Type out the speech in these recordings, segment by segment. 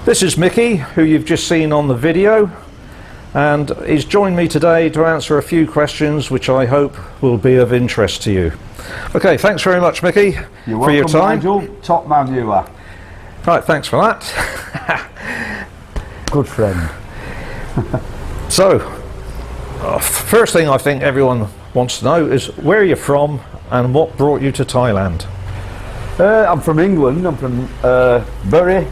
This is Mickey, who you've just seen on the video, and he's joined me today to answer a few questions which I hope will be of interest to you. Okay, thanks very much, Mickey, for your time. Nigel. Top man you are. Right, thanks for that. Good friend. So, first thing I think everyone wants to know is where you're from and what brought you to Thailand. I'm from England. I'm from Bury,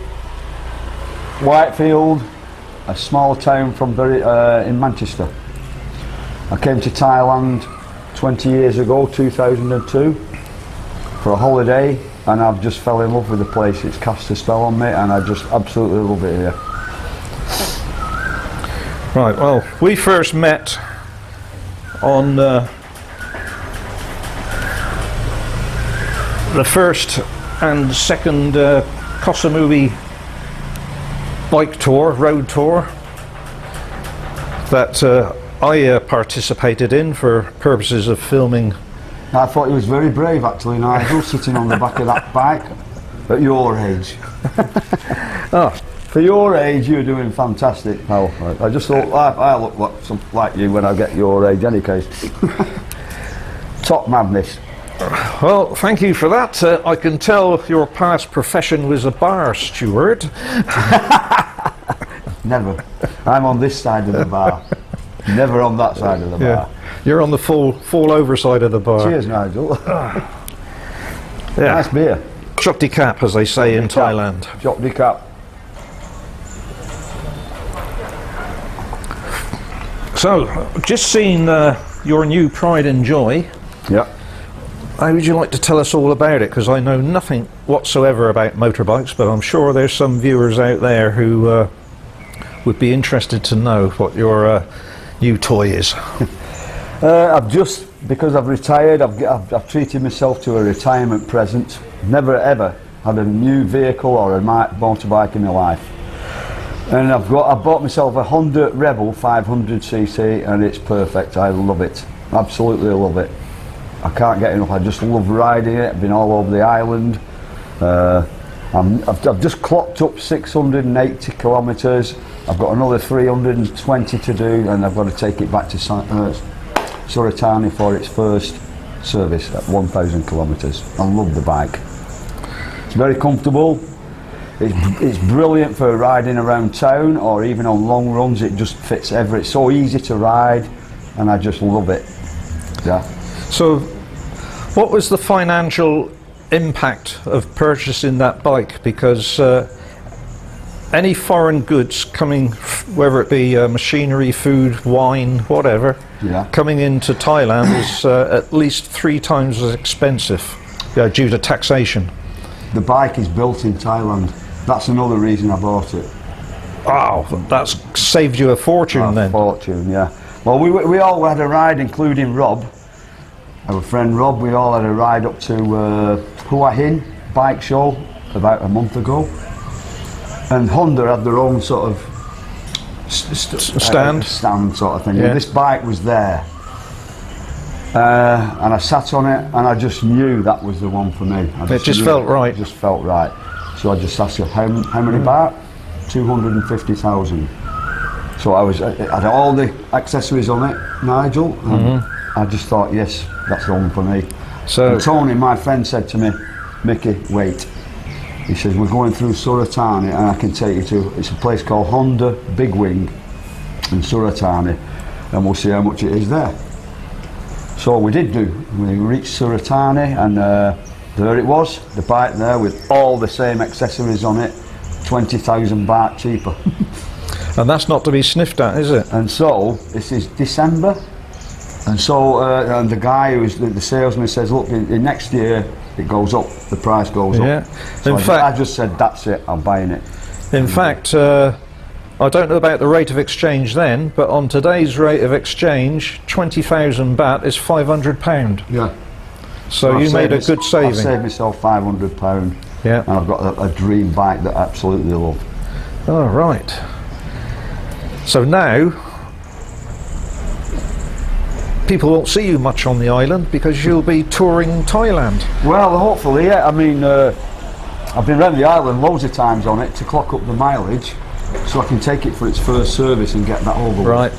Whitefield, a small town from Bury in Manchester. I came to Thailand 20 years ago, 2002, for a holiday, and I've just fell in love with the place. It's cast a spell on me, and I just absolutely love it here. Right, well, we first met on the first and second Koh Samui bike tour, road tour, that I participated in for purposes of filming. I thought he was very brave actually, Nigel, sitting on the back of that bike at your age. Oh. For your age, you're doing fantastic, pal. I just thought I look like you when I get your age, any case. Top madness. Well, thank you for that. I can tell your past profession was a bar steward. Never. I'm on this side of the bar. Never on that side of the bar. You're on the fall over side of the bar. Cheers, Nigel. Yeah. Nice beer. Chop de cap, as they say in Thailand. Chop de cap. So, just seen your new Pride and Joy. Yeah. How would you like to tell us all about it? Because I know nothing whatsoever about motorbikes, but I'm sure there's some viewers out there who would be interested to know what your new toy is. I've just, because I've retired, I've treated myself to a retirement present. Never ever had a new vehicle or a motorbike in my life. And I bought myself a Honda Rebel 500cc, and it's perfect. I love it. Absolutely love it. I can't get enough. I just love riding it. I've been all over the island. I've just clocked up 680 kilometres. I've got another 320 to do, and I've got to take it back to Suratani for its first service at 1,000 kilometres. I love the bike. It's very comfortable. It's brilliant for riding around town or even on long runs. It just fits it's so easy to ride, and I just love it. Yeah. So, what was the financial impact of purchasing that bike? Because any foreign goods coming, whether it be machinery, food, wine, whatever, coming into Thailand is at least 3 times as expensive due to taxation. The bike is built in Thailand. That's another reason I bought it. Wow, that's saved you a fortune then. A fortune, yeah. Well, we all had a ride, including Rob, our friend Rob. We all had a ride up to Hua Hin bike show about a month ago. And Honda had their own sort of stand sort of thing. Yeah. And this bike was there. And I sat on it, and I just knew that was the one for me. It just felt right. It just felt right. So I just asked her, how many baht? 250,000. So I had all the accessories on it, Nigel, and I just thought, yes, that's the one for me. So and Tony, my friend, said to me, Mickey, wait. He says, we're going through Suratani, and I can take you to, it's a place called Honda Big Wing in Suratani, and we'll see how much it is there. So we did do. We reached Suratani, and there it was, the bike there with all the same accessories on it, 20,000 baht cheaper. And that's not to be sniffed at, is it? And so, this is December, and so and the guy who was the salesman says, look, in next year it goes up, the price goes up. So I just said, that's it, I'm buying it. In fact, I don't know about the rate of exchange then, but on today's rate of exchange, 20,000 baht is £500. Yeah. So you made a good saving. I saved myself £500. Yeah. And I've got a dream bike that I absolutely love. Oh, right. So now, people won't see you much on the island because you'll be touring Thailand. Well, hopefully, yeah. I mean, I've been around the island loads of times on it to clock up the mileage, so I can take it for its first service and get that over. Right.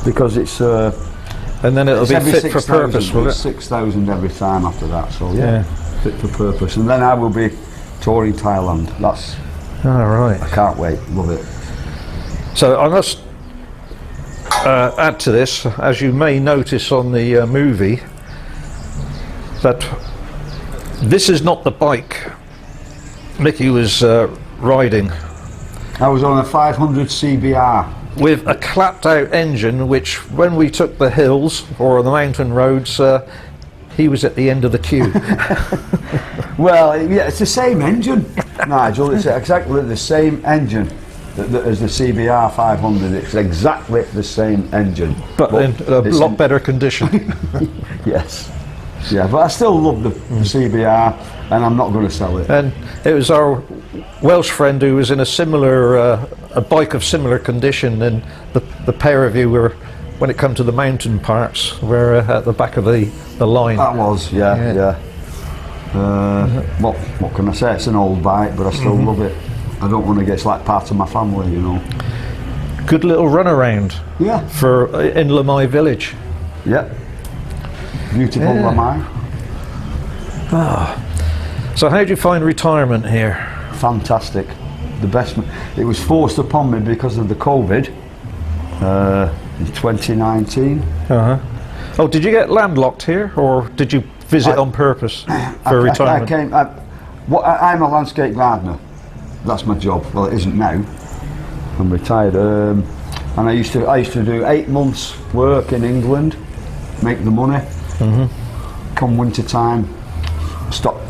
Because it's. And then it'll it's be every fit for 6,000, purpose, will it? 6,000 every time after that. So Yeah. fit for purpose. And then I will be touring Thailand. That's. All right. I can't wait. Love it. So I must add to this, as you may notice on the movie, that this is not the bike Mickey was riding. I was on a 500 CBR. With a clapped out engine, which when we took the hills or the mountain roads, he was at the end of the queue. Well, yeah, it's the same engine, Nigel. It's exactly the same engine as the CBR 500. It's exactly the same engine. But in a lot better condition. Yes. Yeah, but I still love the CBR, and I'm not going to sell it. And it was our Welsh friend who was in a similar, a bike of similar condition, and the pair of you were, when it come to the mountain parts, were at the back of the line. That was, yeah. What can I say? It's an old bike, but I still love it. I don't want to get, it's like part of my family, you know. Good little runaround. Yeah. For in Lamai village. Yeah. Beautiful Lamai. So how do you find retirement here? Fantastic. The best. It was forced upon me because of the COVID in 2019. Oh, did you get landlocked here, or did you visit on purpose for retirement? I'm a landscape gardener. That's my job. Well, it isn't now. I'm retired, and I used to do 8 months work in England, make the money. Come winter time, stop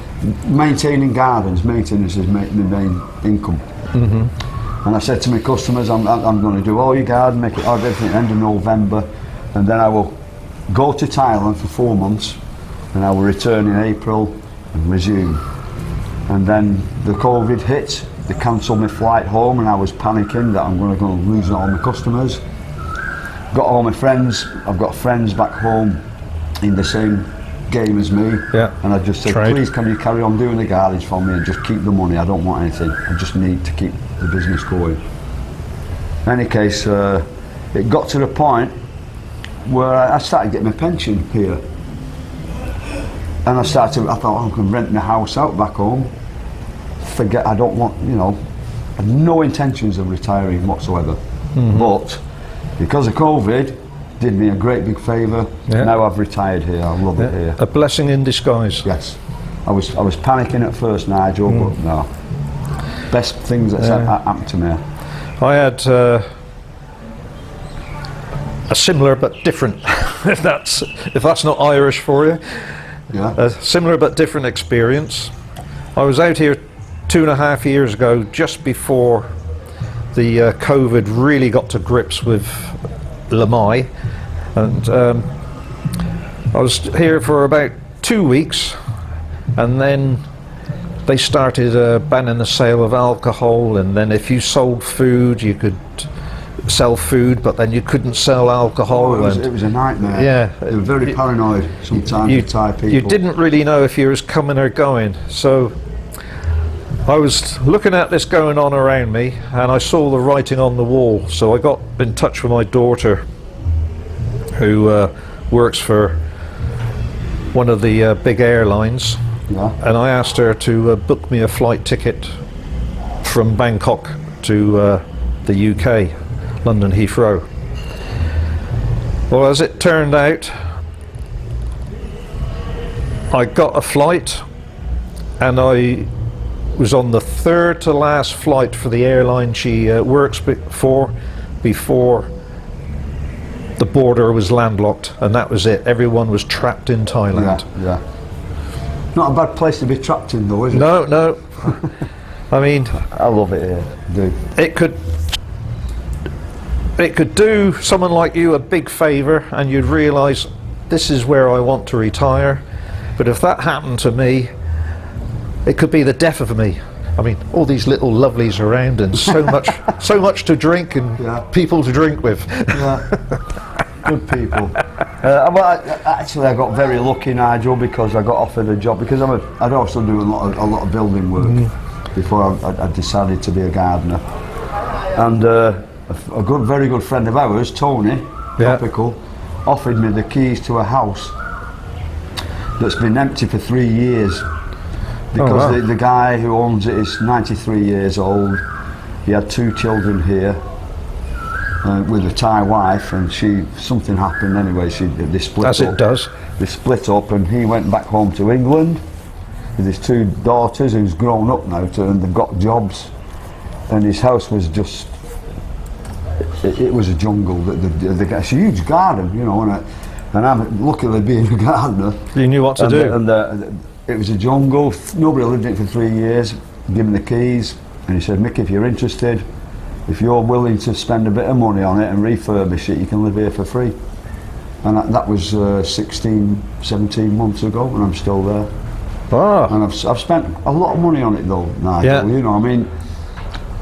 maintaining gardens. Maintenance is my main income. And I said to my customers, I'm going to do all your garden, make it everything end of November, and then I will go to Thailand for 4 months, and I will return in April and resume. And then the COVID hit. They cancelled my flight home, and I was panicking that I'm going to go lose all my customers. Got all my friends. I've got friends back home in the same game as me, and I just said, please can you carry on doing the gardens for me and just keep the money. I don't want anything. I just need to keep the business going. In any case, it got to the point where I started getting my pension here, and I thought, I can rent my house out back home. Forget, I don't want, I have no intentions of retiring whatsoever. But because of COVID, did me a great big favour. Now I've retired here. I love it here. A blessing in disguise. Yes. I was panicking at first, Nigel, but no. Best things that's happened to me. I had a similar but different, if that's not Irish for you. Yeah. A similar but different experience. I was out here 2.5 years ago, just before the COVID really got to grips with Lamai, and I was here for about 2 weeks, and then they started banning the sale of alcohol, and then if you sold food you could sell food, but then you couldn't sell alcohol. It was a nightmare. Yeah, they were very paranoid sometimes, the Thai people. You didn't really know if you was coming or going, so I was looking at this going on around me, and I saw the writing on the wall, so I got in touch with my daughter, who works for one of the big airlines, and I asked her to book me a flight ticket from Bangkok to the UK, London Heathrow. Well, as it turned out, I got a flight, and I was on the third to last flight for the airline she works for, before the border was landlocked, and that was it. Everyone was trapped in Thailand. Yeah. Not a bad place to be trapped in, though, is it? No. I mean, I love it here. Dude. It could do someone like you a big favour, and you'd realise this is where I want to retire. But if that happened to me, it could be the death of me. I mean, all these little lovelies around, and so much to drink, and people to drink with. good people. Actually, I got very lucky, Nigel, because I got offered a job because I'd also do a lot of building work before I decided to be a gardener. And a very good friend of ours, Tony, Tropical, offered me the keys to a house that's been empty for 3 years because the guy who owns it is 93 years old. He had 2 children here with a Thai wife, and something happened anyway. They split up. As it does. They split up, and he went back home to England with his 2 daughters, who's grown up now, and they've got jobs. And his house was just, it was a jungle. It's a huge garden, you know, and I'm luckily being a gardener. You knew what to do. And it was a jungle. Nobody lived in it for 3 years. Give him the keys, and he said, Mick, if you're interested, if you're willing to spend a bit of money on it and refurbish it, you can live here for free. And that was 16, 17 months ago, and I'm still there. Ah. And I've spent a lot of money on it though, Nigel. You know, I mean,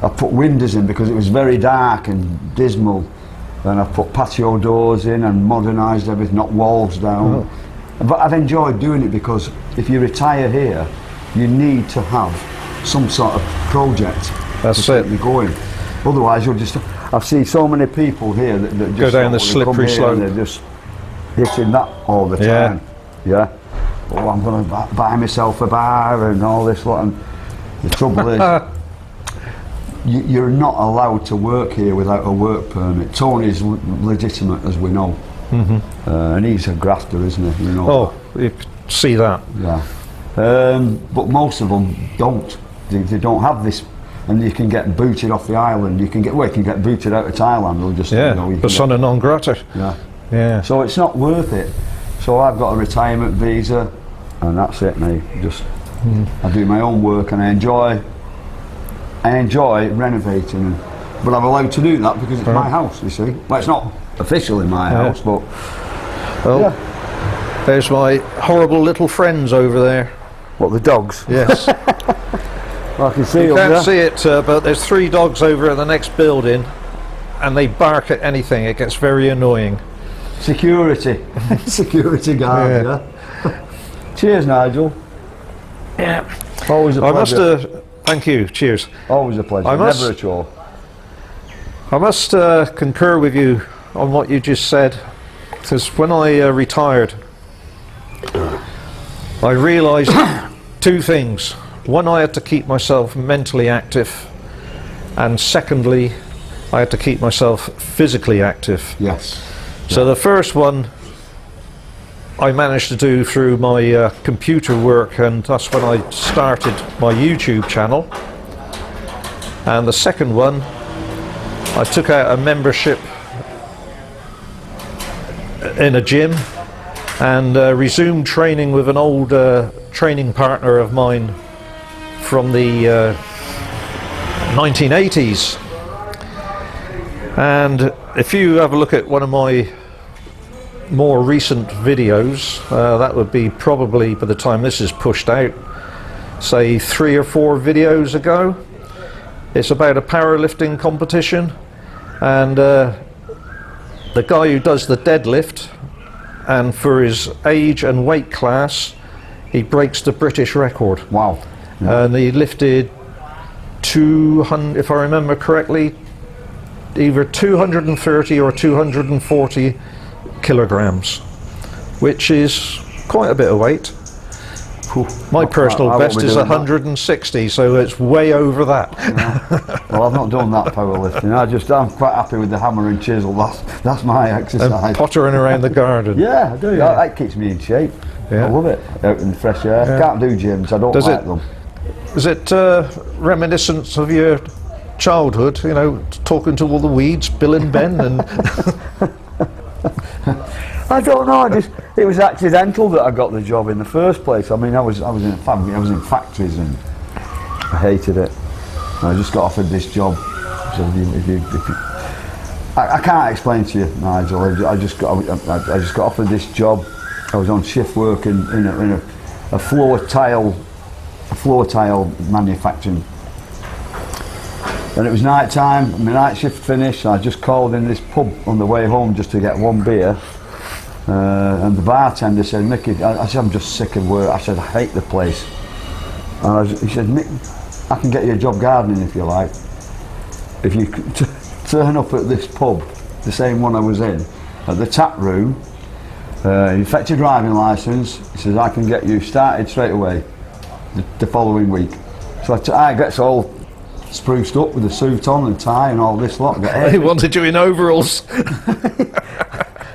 I put windows in because it was very dark and dismal, and I put patio doors in and modernised everything, knocked walls down. But I've enjoyed doing it because if you retire here, you need to have some sort of project to keep you going. Otherwise, you'll just. I've seen so many people here that just go down the slippery slope. They're just hitting that all the time. Yeah. Oh, I'm going to buy myself a bar and all this lot. And the trouble is, you're not allowed to work here without a work permit. Tony's legitimate, as we know, and he's a grafter, isn't he? You know. Oh, you see that. Yeah. But most of them don't. They don't have this. And you can get booted off the island. You can get booted out of Thailand. Or just persona non grata. Yeah. So it's not worth it. So I've got a retirement visa, and that's it, mate. I do my own work, and I enjoy renovating. But I'm allowed to do that because it's my house. You see, well, it's not officially my house, but there's my horrible little friends over there. What, the dogs? Yes. I can see you can't see it, but there's 3 dogs over in the next building, and they bark at anything. It gets very annoying. Security. Security guard, yeah. Cheers, Nigel. Yeah. Always a pleasure. Thank you. Cheers. Always a pleasure. Never a chore. I must concur with you on what you just said, because when I retired, I realised 2 things. One, I had to keep myself mentally active, and secondly, I had to keep myself physically active. Yes. So the first one I managed to do through my computer work, and that's when I started my YouTube channel. And the second one, I took out a membership in a gym and resumed training with an old training partner of mine from the 1980s. And if you have a look at one of my more recent videos, that would be probably, by the time this is pushed out, say 3 or 4 videos ago. It's about a powerlifting competition, and the guy who does the deadlift, and for his age and weight class, he breaks the British record. Wow. And he lifted 200, if I remember correctly, either 230 or 240 kilograms, which is quite a bit of weight. My personal best is 160, so it's way over that. Yeah. Well, I've not done that powerlifting. I'm quite happy with the hammer and chisel. That's my exercise. And pottering around the garden. Yeah, I do. Yeah. That keeps me in shape. Yeah. I love it. Out in the fresh air. Yeah. Can't do gyms. I don't like them. Is it reminiscent of your childhood? You know, talking to all the weeds, Bill and Ben, and. I don't know. It was accidental that I got the job in the first place. I mean, I was in factories, and I hated it. And I just got offered this job. So I can't explain to you, Nigel. I just got offered this job. I was on shift work in a floor tile manufacturing And it was night time, my night shift finished, and I just called in this pub on the way home just to get one beer. And the bartender said, Mickey, I said, I'm just sick of work. I said, I hate the place. And he said, Mick, I can get you a job gardening if you like. If you turn up at this pub, the same one I was in, at the tap room, you fetch your driving licence, he says, I can get you started straight away the following week. So I gets all spruced up with a suit on and tie and all this lot. He wanted you in overalls.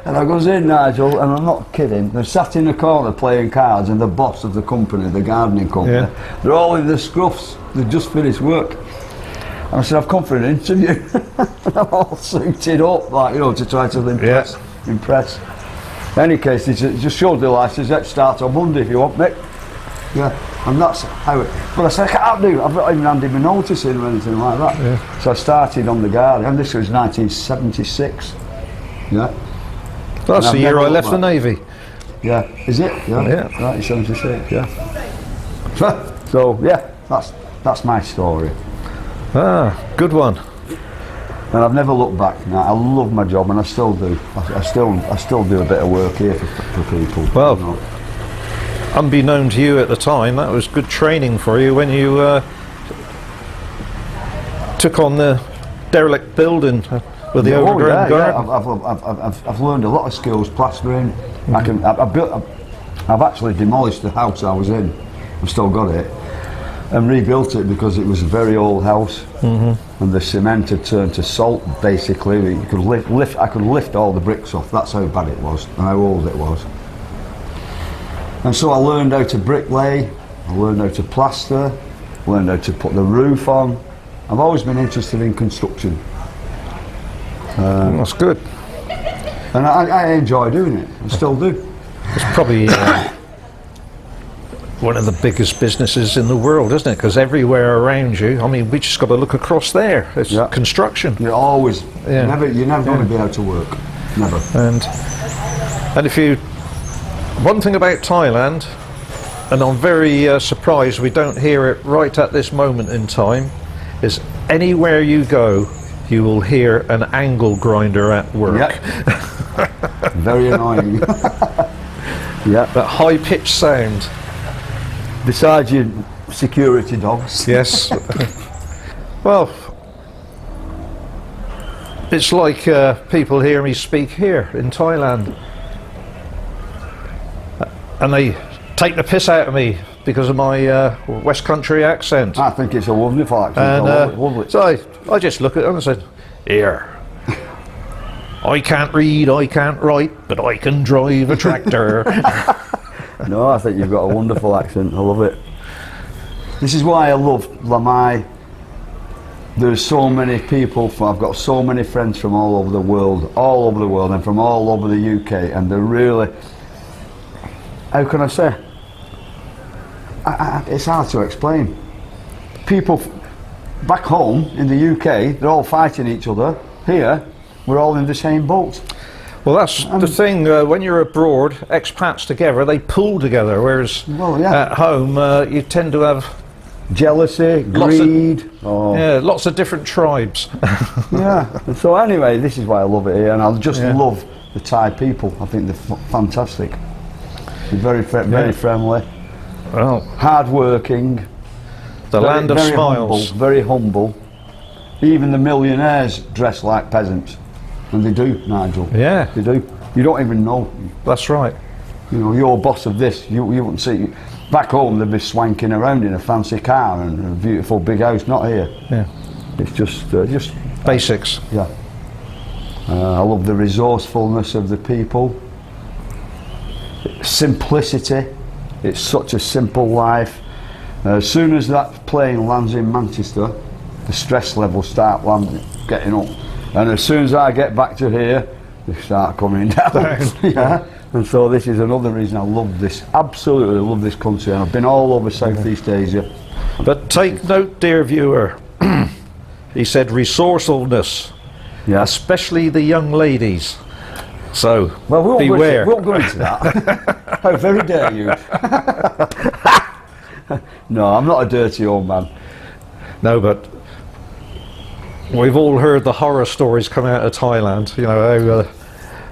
And I goes in, Nigel, and I'm not kidding, they're sat in the corner playing cards, and the boss of the company, the gardening company, they're all in the scruffs, they've just finished work. And I said, I've come for an interview. And I'm all suited up, like, you know, to try to impress. In any case, he just showed the licence, let's start on Monday if you want, Mick. Yeah, and that's how it. But I said, I can't do. I've not even handed my notice in or anything like that. Yeah. So I started on the garden, and this was 1976. Yeah. That's the year I left the Navy. Yeah, is it? Yeah. 1976. Yeah. So yeah, that's my story. Ah, good one. And I've never looked back. Now, I love my job, and I still do. I still do a bit of work here for people. Well. You know. Unbeknown to you at the time, that was good training for you when you took on the derelict building with the overgrown garden. Yeah. I've learned a lot of skills, plastering. I've actually demolished the house I was in. I've still got it, and rebuilt it because it was a very old house, and the cement had turned to salt. Basically, you could lift. I could lift all the bricks off. That's how bad it was and how old it was. And so I learned how to bricklay, I learned how to plaster, learned how to put the roof on. I've always been interested in construction. That's good. And I enjoy doing it, I still do. It's probably one of the biggest businesses in the world, isn't it? Because everywhere around you, I mean, we just got to look across there. It's construction. You're always, you're never going to be able to work, never. And if you, one thing about Thailand, and I'm very surprised we don't hear it right at this moment in time, is anywhere you go, you will hear an angle grinder at work. Yep. Very annoying. Yeah. That high-pitched sound. Besides your security dogs. Yes. Well, it's like people hear me speak here in Thailand, and they take the piss out of me because of my West Country accent. I think it's a wonderful accent. And, lovely. So I just look at them and said, "Here, I can't read, I can't write, but I can drive a tractor." No, I think you've got a wonderful accent. I love it. This is why I love Lamai. There's so many people. I've got so many friends from all over the world, and from all over the UK, and they're really. How can I say? It's hard to explain. People back home in the UK, they're all fighting each other. Here, we're all in the same boat. Well, that's the thing. When you're abroad, expats together, they pull together. Whereas at home, you tend to have jealousy, greed. Lots of different tribes. Yeah. And so anyway, this is why I love it here, and I just love the Thai people. I think they're fantastic. They're very friendly. Well, hard-working. The land of smiles. Very humble. Even the millionaires dress like peasants. And they do, Nigel. Yeah. They do. You don't even know. That's right. You know, you're boss of this, you wouldn't see. Back home, they'd be swanking around in a fancy car and a beautiful big house, not here. Yeah. It's just basics. Yeah. I love the resourcefulness of the people. Simplicity. It's such a simple life. As soon as that plane lands in Manchester, the stress levels start getting up. And as soon as I get back to here, they start coming down. Yeah. And so this is another reason I love this, absolutely love this country. And I've been all over Southeast Asia. But take note, dear viewer, he said resourcefulness, especially the young ladies. So beware. We won't go into that. How very dare you. No, I'm not a dirty old man. No, but We've all heard the horror stories come out of Thailand, you know, how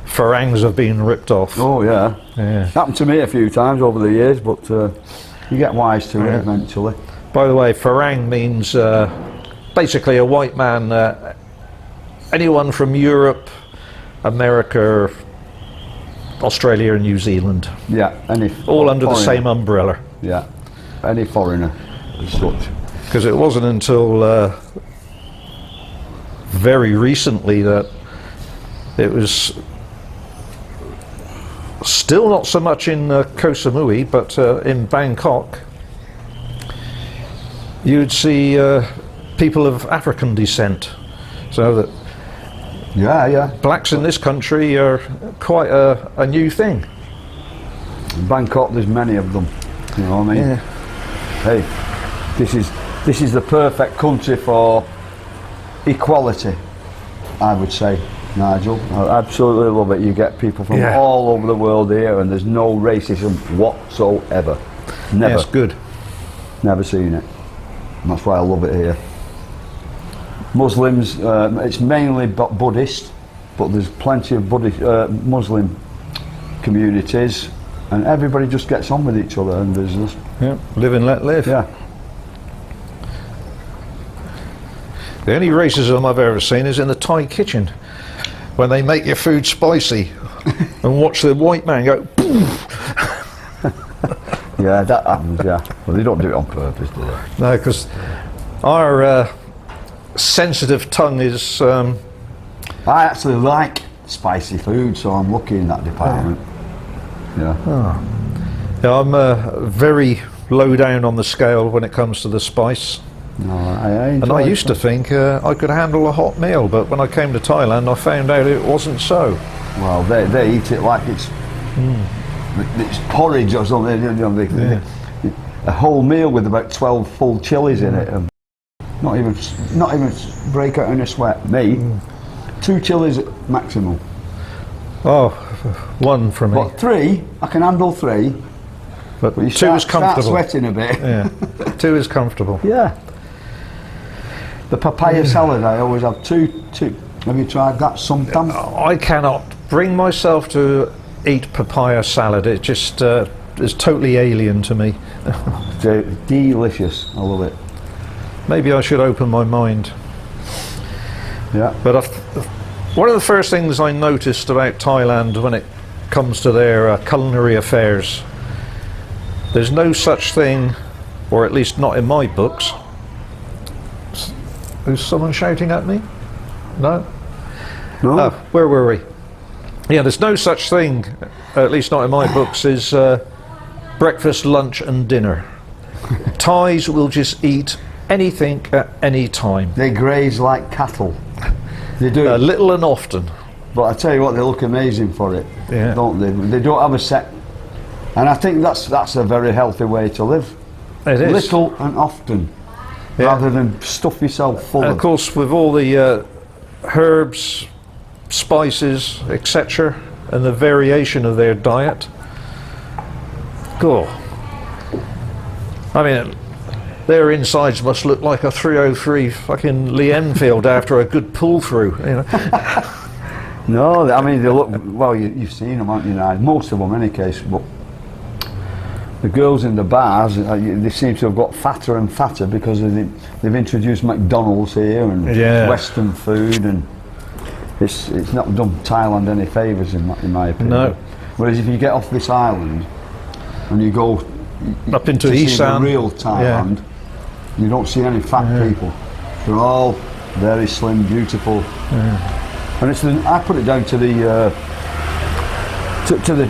Farangs have been ripped off. Oh yeah. Yeah. Happened to me a few times over the years, but you get wise to it eventually. By the way, Farang means basically a white man, anyone from Europe, America, Australia and New Zealand. Yeah, all under the same umbrella. Yeah, any foreigner as such. Because it wasn't until very recently that it was still not so much in Koh Samui, but in Bangkok you'd see people of African descent, so that blacks in this country are quite a new thing. In Bangkok there's many of them, you know what I mean? Yeah. Hey, this is the perfect country for equality, I would say, Nigel. I absolutely love it. You get people from all over the world here and there's no racism whatsoever. Never. Yes, good. Never seen it. And that's why I love it here. Muslims, it's mainly Buddhist, but there's plenty of Buddhist, Muslim communities, and everybody just gets on with each other, and there's just... Yeah, live and let live. Yeah. The only racism I've ever seen is in the Thai kitchen, when they make your food spicy and watch the white man go poof. Yeah, that happens, yeah. Well, they don't do it on purpose, do they? No, because our sensitive tongue is... I actually like spicy food, so I'm lucky in that department. Yeah. Oh. Yeah, I'm very low down on the scale when it comes to the spice. No, I enjoy and I used to think I could handle a hot meal, but when I came to Thailand I found out it wasn't so. Well, they eat it like it's porridge or something. You know, a whole meal with about 12 full chilies in it, and not even break out in a sweat. Me, 2 chilies maximum. Oh, 1 for me. But 3, I can handle 3. But you 2 is comfortable. Start sweating a bit. Yeah, 2 is comfortable. Yeah. The papaya salad, I always have 2. Have you tried that sometime? I cannot bring myself to eat papaya salad. It just is totally alien to me. Delicious. I love it. Maybe I should open my mind. Yeah. But one of the first things I noticed about Thailand when it comes to their culinary affairs, there's no such thing, or at least not in my books. Is someone shouting at me? No? No. Oh, where were we? Yeah, there's no such thing, at least not in my books, is breakfast, lunch and dinner. Thais will just eat anything at any time. They graze like cattle. They do. Little and often. But I tell you what, they look amazing for it, yeah. Don't they? They don't have a set. And I think that's a very healthy way to live. It is. Little and often. Yeah. Rather than stuff yourself full of course, with all the herbs, spices, etc., and the variation of their diet. Cool. I mean, their insides must look like a 303 fucking Lee Enfield after a good pull through. You know. No, I mean they look well. You've seen them, haven't you? Now, most of them, in any case, but. The girls in the bars, they seem to have got fatter and fatter because they've introduced McDonald's here and Western food, and it's not done Thailand any favours in my opinion. No. Whereas if you get off this island and you go up into Isan, real Thailand, you don't see any fat people. They're all very slim, beautiful, and I put it down to the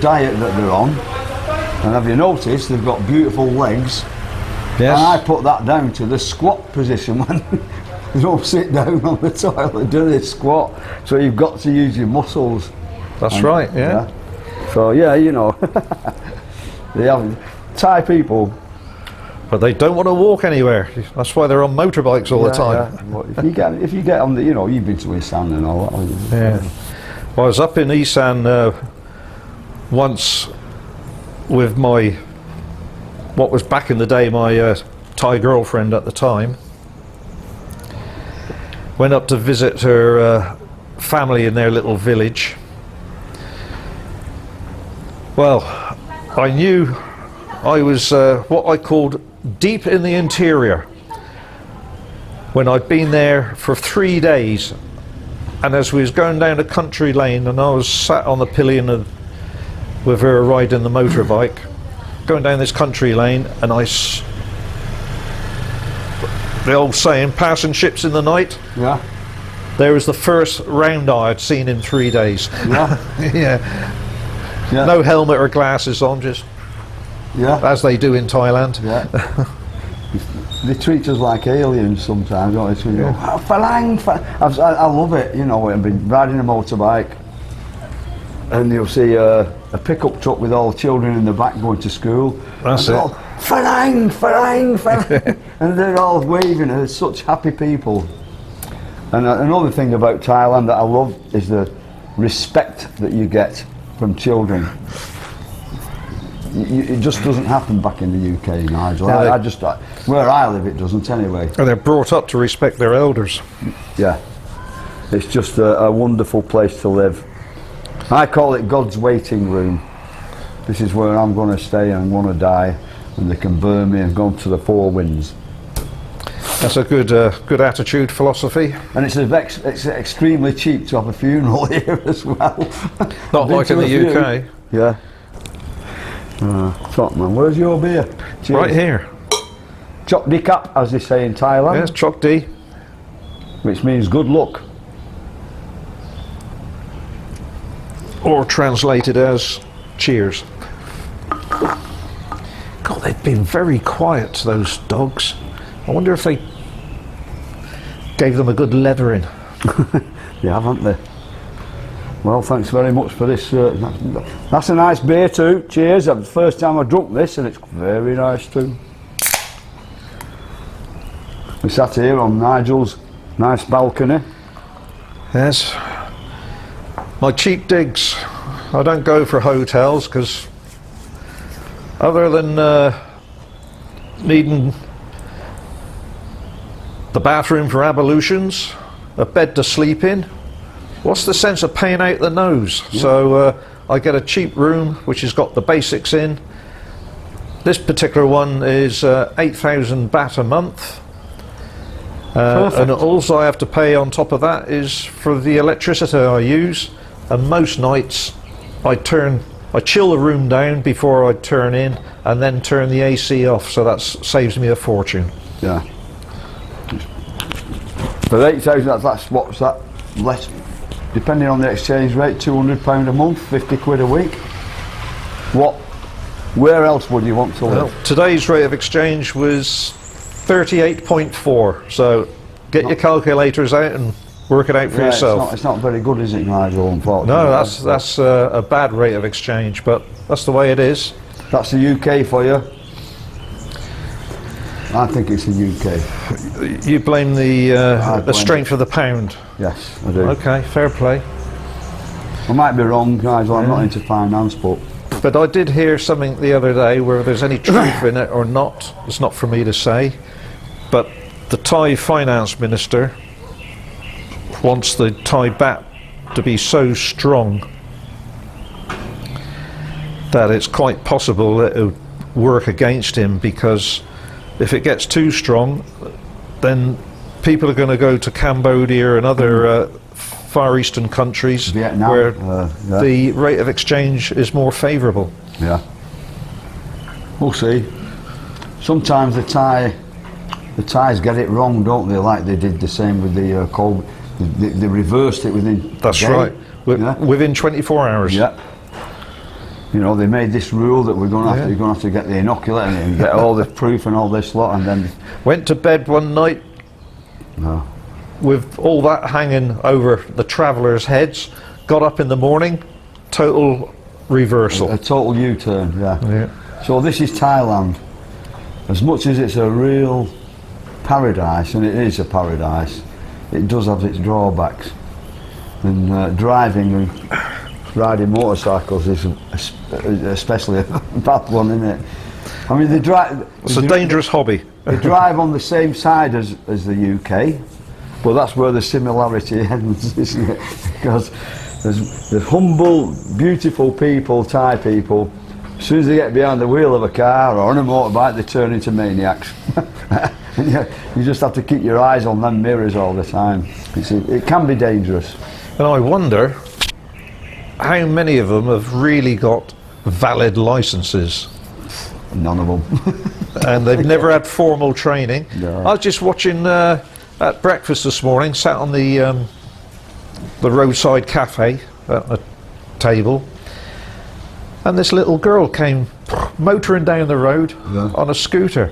diet that they're on. And have you noticed they've got beautiful legs? Yes. And I put that down to the squat position when they don't sit down on the toilet, do they squat? So you've got to use your muscles. That's right, yeah. So yeah, you know, they have Thai people. But they don't want to walk anywhere. That's why they're on motorbikes all the time. Yeah. Well, if you get on the, you know, you've been to Isan and all that. Yeah. Well, I was up in Isan once. With what was back in the day my Thai girlfriend at the time, Went up to visit her family in their little village. Well, I knew I was what I called deep in the interior when I'd been there for 3 days, and as we was going down a country lane and I was sat on the pillion with her riding the motorbike, going down this country lane, and the old saying, passing ships in the night. Yeah. There was the first round eye I'd seen in 3 days. Yeah. Yeah. Yeah. No helmet or glasses on, just as they do in Thailand. Yeah. They treat us like aliens sometimes, don't they? So you go, "Oh, Falang, I love it, you know. I've been riding a motorbike, and you'll see a pickup truck with all the children in the back going to school. That's it. All, Falang, Falang, Falang. And they're all waving, and they're such happy people. And another thing about Thailand that I love is the respect that you get from children. It just doesn't happen back in the UK, Nigel. Yeah, Where I live, it doesn't anyway. And they're brought up to respect their elders. Yeah, it's just a wonderful place to live. I call it God's waiting room. This is where I'm going to stay and want to die, and they can burn me and go to the four winds. That's a good attitude, philosophy. And it's extremely cheap to have a funeral here as well. Not like in the UK. Yeah. Top man, where's your beer? Cheers. Right here. Chok di kap, as they say in Thailand. Yes, Chok di. Which means good luck. Or translated as cheers. God, they've been very quiet, those dogs. I wonder if they gave them a good leathering. They haven't they? Well, thanks very much for this. That's a nice beer too. Cheers. That's the first time I've drunk this, and it's very nice too. We sat here on Nigel's nice balcony. Yes. My cheap digs. I don't go for hotels because other than needing the bathroom for ablutions, a bed to sleep in, what's the sense of paying out the nose? Yeah. So I get a cheap room which has got the basics in. This particular one is 8,000 baht a month. And also I have to pay on top of that is for the electricity I use, and most nights I chill the room down before I turn in and then turn the AC off, so that saves me a fortune. Yeah. For 8,000, that's what's that? Less, depending on the exchange rate, £200 a month, 50 quid a week. Where else would you want to live? Well, today's rate of exchange was 38.4, so get your calculators out and work it out for yourself. It's not very good, is it, Nigel, unfortunately? No, that's a bad rate of exchange, but that's the way it is. That's the UK for you? I think it's the UK. You blame the strength of the pound? Yes, I do. Okay, fair play. I might be wrong, Nigel, I'm not into finance, but... But I did hear something the other day, where there's any truth in it or not, it's not for me to say, but the Thai finance minister wants the Thai baht to be so strong that it's quite possible that it would work against him, because if it gets too strong, then people are going to go to Cambodia and other Far Eastern countries, Vietnam, where the rate of exchange is more favourable. Yeah. We'll see. Sometimes the Thais get it wrong, don't they? Like they did the same with the COVID. They reversed it within. That's right. Within 24 hours. Yeah. You know, they made this rule that we're going to have you're going to have to get the inoculant and get all the proof and all this lot, and then went to bed one night. No. With all that hanging over the travellers' heads, got up in the morning, total reversal. A total U-turn, yeah. So this is Thailand. As much as it's a real paradise, and it is a paradise, it does have its drawbacks. And driving and riding motorcycles is especially a bad one, isn't it? I mean, they drive... It's a dangerous hobby. They drive on the same side as the UK, But that's where the similarity ends, isn't it? Because there's humble, beautiful people, Thai people. As soon as they get behind the wheel of a car or on a motorbike, they turn into maniacs. You just have to keep your eyes on them mirrors all the time. It can be dangerous. And I wonder how many of them have really got valid licenses. None of them. And they've never had formal training. No. I was just watching at breakfast this morning, sat on the roadside cafe at a table, and this little girl came motoring down the road on a scooter,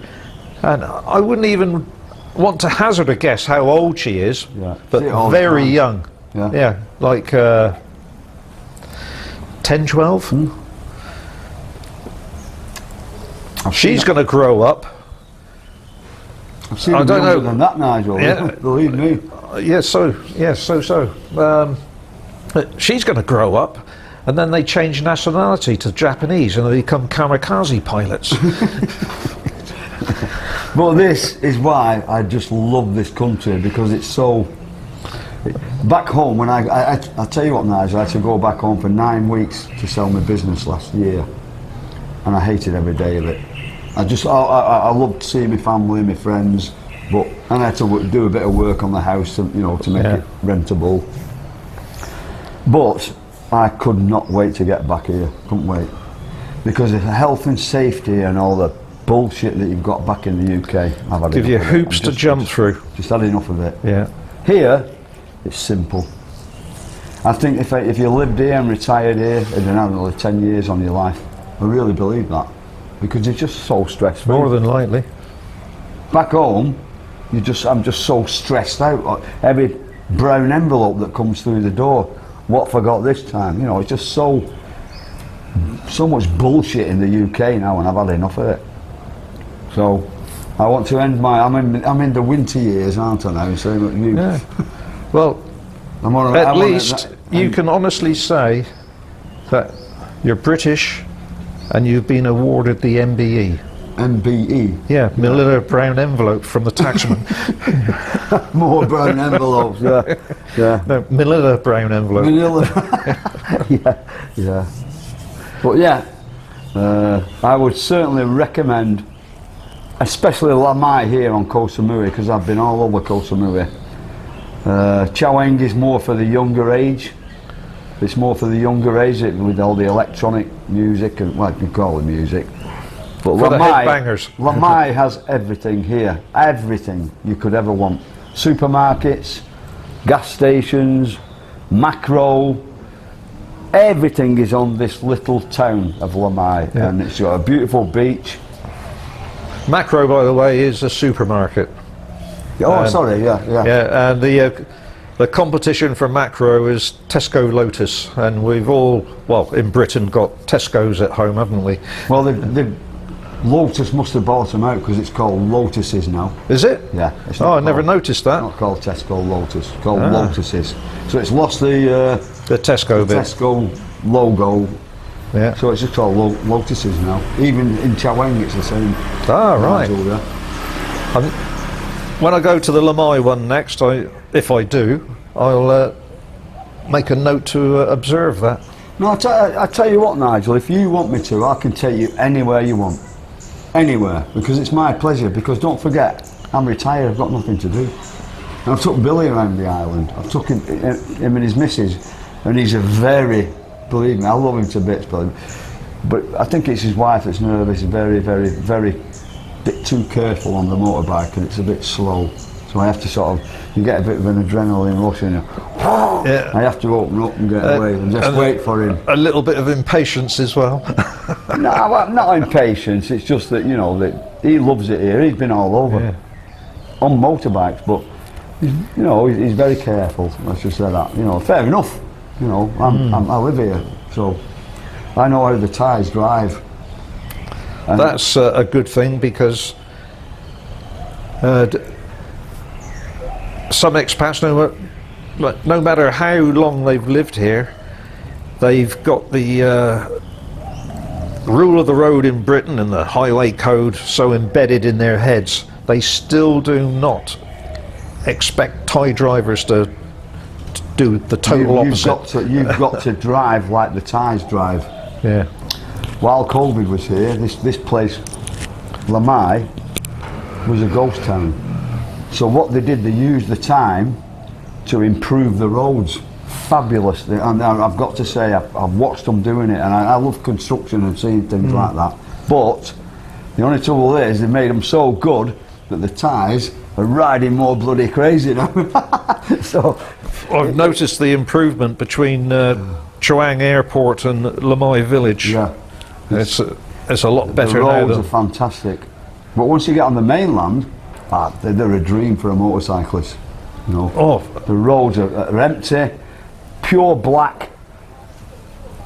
and I wouldn't even want to hazard a guess how old she is, but very young. Yeah, like 10, 12. She's going to grow up. I've seen them younger than that, Nigel. Yeah. Believe me. She's going to grow up, and then they change nationality to Japanese, and they become kamikaze pilots. But this is why I just love this country, because it's so. Back home, when I tell you what, Nigel, I had to go back home for 9 weeks to sell my business last year, and I hated every day of it. I loved seeing my family, my friends, and I had to do a bit of work on the house to make it rentable. But I could not wait to get back here. Couldn't wait, because of the health and safety and all the bullshit that you've got back in the UK. I've had give you hoops to jump through. Just had enough of it. Yeah. Here, it's simple. I think if you lived here and retired here, it'd have another 10 years on your life. I really believe that, because it's just so stressful. More than likely. Back home, I'm just so stressed out. Every brown envelope that comes through the door, what have I got this time? It's just so much bullshit in the UK now, and I've had enough of it. So I want to end I'm in the winter years, aren't I now? So you. Yeah. Well, at least you can honestly say that you're British and you've been awarded the MBE. MBE? Yeah, Manila brown envelope from the taxman. More brown envelopes, yeah. No, Manila brown envelope. Manila. yeah. But yeah, I would certainly recommend, especially Lamai here on Koh Samui, because I've been all over Koh Samui. Chaweng is more for the younger age. It's more for the younger age with all the electronic music and what you call it music. But for the headbangers. Lamai has everything here, everything you could ever want. Supermarkets, gas stations, macro, everything is on this little town of Lamai, and it's got a beautiful beach. Macro, by the way, is a supermarket. Oh, sorry, yeah. Yeah, and the competition for Macro is Tesco Lotus, and we've all, in Britain, got Tesco's at home, haven't we? Well, the Lotus must have bought them out, because it's called Lotuses now. Is it? Yeah. I never noticed that. It's not called Tesco Lotus, it's called Lotuses. So it's lost the Tesco bit. Tesco logo. Yeah. So it's just called Lotuses now. Even in Chaweng it's the same. Ah, right. When I go to the Lamai one next, if I do, I'll make a note to observe that. No, I tell you what, Nigel, if you want me to, I can take you anywhere you want. Anywhere, because it's my pleasure, because don't forget, I'm retired, I've got nothing to do. And I've took Billy around the island, I've took him and his missus, and he's believe me, I love him to bits, but I think it's his wife that's nervous, very, very, very bit too careful on the motorbike, and it's a bit slow. So I have to you get a bit of an adrenaline rush in you. I have to open up and get away and just wait for him. A little bit of impatience as well. No, not impatience, it's just that, that he loves it here, he's been all over on motorbikes, but he's very careful, let's just say that. Fair enough, I live here, so I know how the Thais drive. And that's a good thing, because some expats, no matter how long they've lived here, they've got the rule of the road in Britain and the highway code so embedded in their heads, they still do not expect Thai drivers to do the total opposite. You've got to drive like the Thais drive. Yeah. While COVID was here, this place, Lamai, was a ghost town. So what they did, they used the time to improve the roads. Fabulous. And I've got to say, I've watched them doing it, and I love construction and seeing things like that. But the only trouble is they made them so good that the Thais are riding more bloody crazy now. So I've noticed the improvement between Choang Airport and Lamai Village. yeah, It's a lot better the now. roads are fantastic. But once you get on the mainland, they're a dream for a motorcyclist. You know, Oh, the roads are empty, pure black,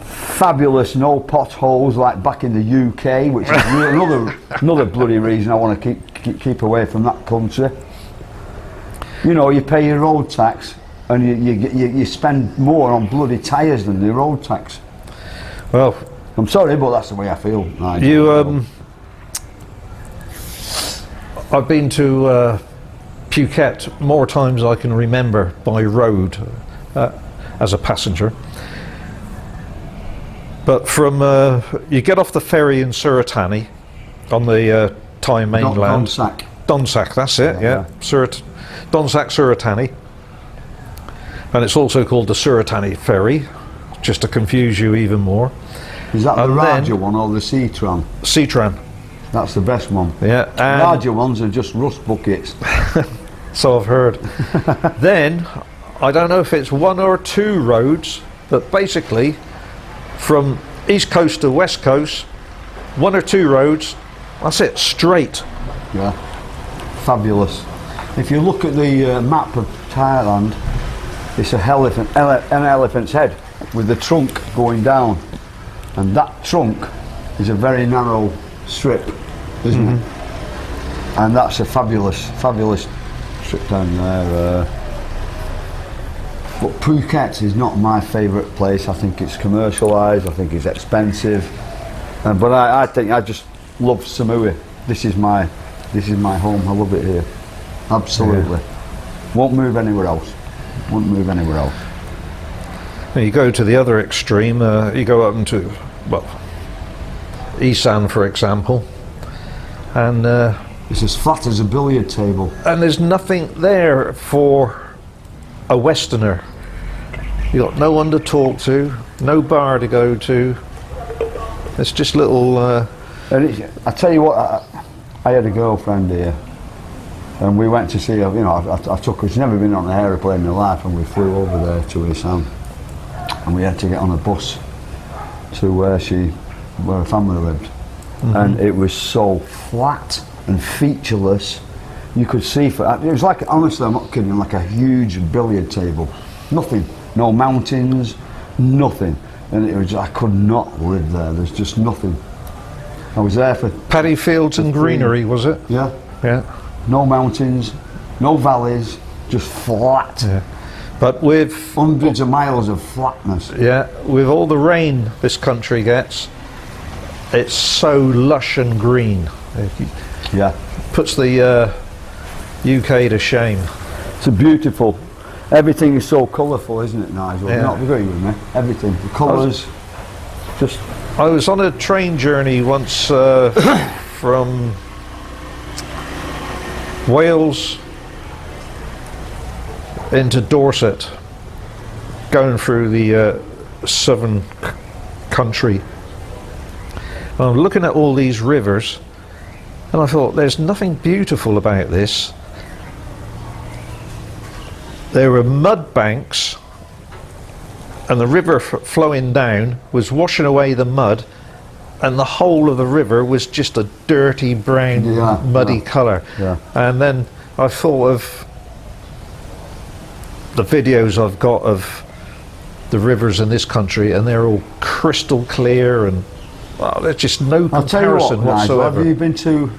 fabulous, no potholes like back in the UK, which is another bloody reason I want to keep away from that country. You know, you pay your road tax, and you spend more on bloody tyres than the road tax. well, I'm sorry, but that's the way I feel. you I've been to Phuket more times I can remember by road as a passenger. But from you get off the ferry in Suratani on the Thai mainland. Donsak. Donsak, that's it. Yeah, Donsak Suratani, and it's also called the Suratani ferry, just to confuse you even more. Is that the And Raja then- one or the Seatran? Seatran. That's the best one. Yeah, and Raja ones are just rust buckets. so I've heard. Then I don't know if it's one or two roads, but basically from east coast to west coast, one or two roads. That's it, straight. Yeah, fabulous. If you look at the map of Thailand, it's an elephant's head with the trunk going down, and that trunk is a very narrow strip, isn't it? And that's a fabulous strip down there. But Phuket is not my favourite place. I think it's commercialised. I think it's expensive. But I think I just love Samui. This is my home. I love it here. Absolutely. Won't move anywhere else. Won't move anywhere else. You go to the other extreme. You go up into Isan, for example, and It's as flat as a billiard table. there's nothing there for a Westerner. You got no one to talk to, no bar to go to. It's just little. And I tell you what, I had a girlfriend here, and we went to see her. You know, I took her. She's never been on an aeroplane in her life, and we flew over there to Isan, and we had to get on a bus to where her family lived, and it was so flat and featureless. You could see it was like, honestly, I'm not kidding, like a huge billiard table. Nothing, no mountains, nothing, and it was. I could not live there. There's just nothing. I was there for Paddy fields and greenery, was it? yeah. Yeah. No mountains, no valleys, just flat. Yeah. But with Hundreds of miles of flatness. with all the rain this country gets, it's so lush and green. It Yeah. puts the UK to shame. It's a beautiful. Everything is so colourful, isn't it, Nigel? Yeah. You're not agreeing with me? Everything. The colours. Just. I was on a train journey once from Wales into Dorset, going through the southern country. And I'm looking at all these rivers, and I thought, there's nothing beautiful about this. There were mud banks, and the river flowing down was washing away the mud, and the whole of the river was just a dirty brown, muddy colour. Yeah. And then I thought of the videos I've got of the rivers in this country, and they're all crystal clear, and there's just no I'll tell you what, comparison Nigel, whatsoever. have you been to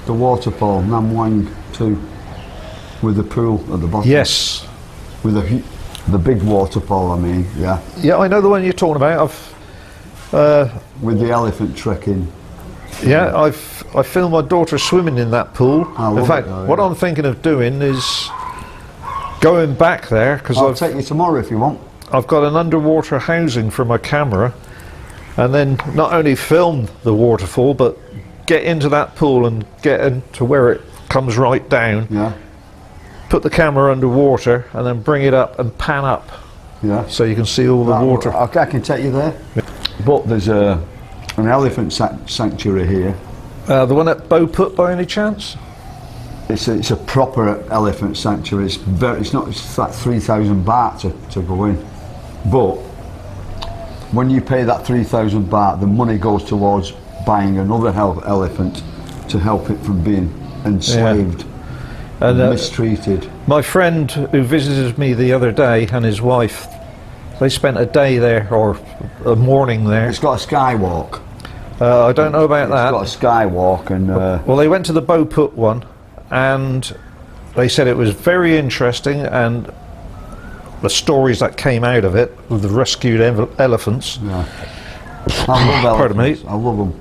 the waterfall, Nam Wang 2, with the pool at the bottom? Yes. With the big waterfall, I mean, yeah. Yeah, I know the one you're talking about. With the elephant trekking. Yeah, I filmed my daughter swimming in that pool. In fact, what I'm thinking of doing is going back there, because I'll take you tomorrow if you want. I've got an underwater housing for my camera, and then not only film the waterfall, but get into that pool and get into where it comes right down. Yeah. Put the camera underwater and then bring it up and pan up. Yeah. So you can see all the water. I can take you there. Yeah. But there's an elephant sanctuary here. The one at Beauput by any chance? It's a proper elephant sanctuary. It's like 3,000 baht to go in. But when you pay that 3,000 baht, the money goes towards buying another elephant to help it from being enslaved and mistreated. My friend who visited me the other day and his wife, they spent a day there, or a morning there. It's got a skywalk. I don't know about that. It's got a skywalk, and well, they went to the Beauput one, and they said it was very interesting, and the stories that came out of it with the rescued elephants. Yeah. I love elephants. Pardon me. I love them.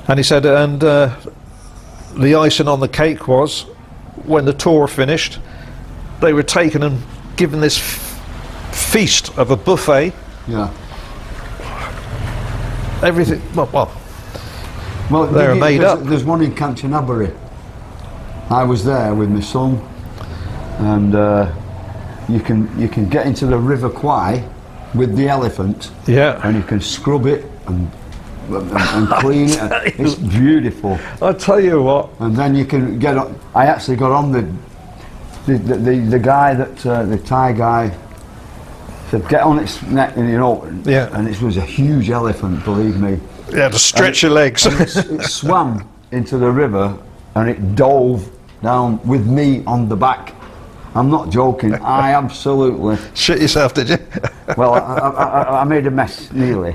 And he said, and the icing on the cake was, when the tour finished, they were taken and given this feast of a buffet. Yeah. Everything. Well, they're made up. There's one in Kanchanaburi. I was there with my son, and you can get into the River Kwai with the elephant. Yeah. And you can scrub it and clean it. It's beautiful. I'll tell you what. And then you can get on. I actually got on the guy that the Thai guy said get on its neck, and yeah. And it was a huge elephant, believe me. Yeah, to stretch your legs. It swam into the river and it dove down with me on the back. I'm not joking. I absolutely shit yourself, did you? Well, I made a mess nearly,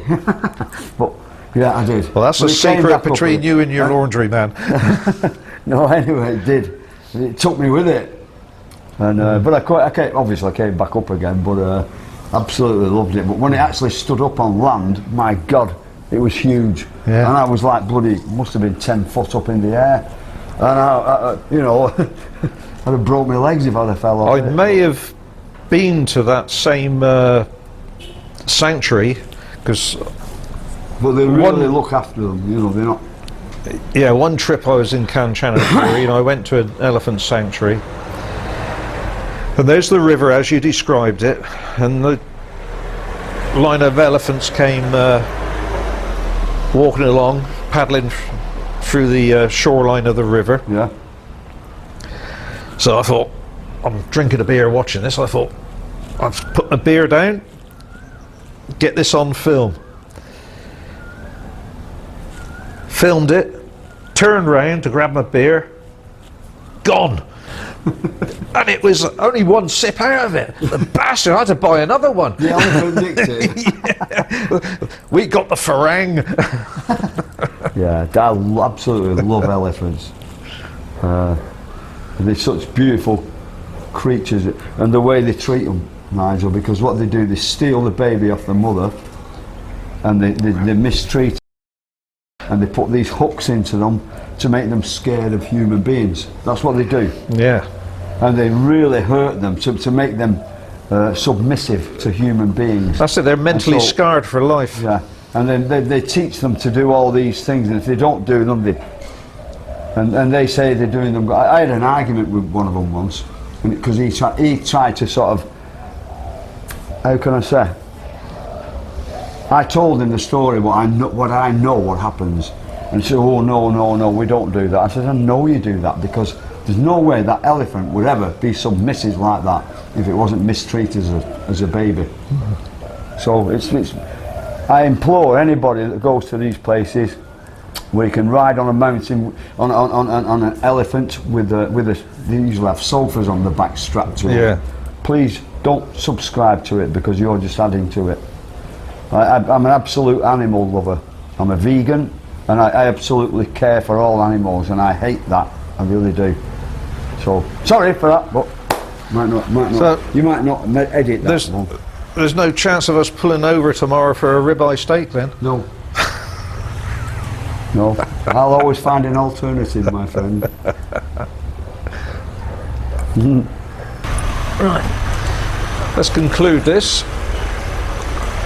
but. Yeah, I did. Well, that's a secret between you and your laundry man. No, anyway, it did. It took me with it, and but I came back up again. But absolutely loved it. But when it actually stood up on land, my God, it was huge. Yeah. And I was like bloody, must have been 10 foot up in the air, and I I'd have broke my legs if I'd have fell off. I may have been to that same sanctuary, because. But they really look after them, they're not... Yeah, one trip I was in Kanchanaburi, and I went to an elephant sanctuary. And there's the river as you described it, and the line of elephants came walking along, paddling through the shoreline of the river. Yeah. So I thought, I'm drinking a beer watching this, I thought, I've put my beer down, get this on film. Filmed it, turned round to grab my beer, gone. And it was only one sip out of it. The bastard, I had to buy another one. The elephant nicked it. Yeah. We got the farang. Yeah, I absolutely love elephants. They're such beautiful creatures, and the way they treat them, Nigel, because what they do, they steal the baby off the mother, and they mistreat. And they put these hooks into them to make them scared of human beings. That's what they do. Yeah. And they really hurt them to make them submissive to human beings. That's it, they're mentally scarred for life. Yeah. And then they teach them to do all these things, and if they don't do them, and they say they're doing them. I had an argument with one of them once, because he tried to sort of, how can I say? I told him the story, what I know what happens, and he said, "Oh no, we don't do that." I said, "I know you do that, because there's no way that elephant would ever be submissive like that if it wasn't mistreated as a baby." So I implore anybody that goes to these places where you can ride on a mountain on an elephant with they usually have sofas on the back strapped to it. Yeah. Please don't subscribe to it, because you're just adding to it. I'm an absolute animal lover. I'm a vegan, and I absolutely care for all animals, and I hate that. I really do. So sorry for that, but might not. So you might not edit that. There's no chance of us pulling over tomorrow for a ribeye steak, then? No. No, I'll always find an alternative, my friend. Right. Let's conclude this.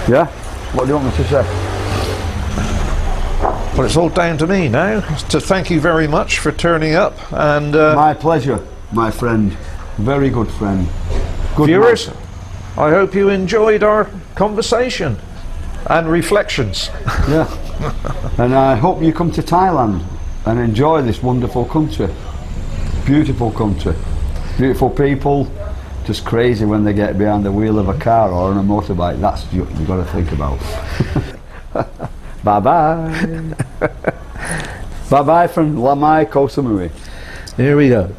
Yeah? What do you want me to say? Well, it's all down to me now. To thank you very much for turning up, and My pleasure, my friend. Very good friend. Good viewers, man. I hope you enjoyed our conversation and reflections. Yeah. And I hope you come to Thailand and enjoy this wonderful country. Beautiful country. Beautiful people. Just crazy when they get behind the wheel of a car or on a motorbike. That's what you've got to think about. Bye bye. Bye bye from Koh Samui. Here we go.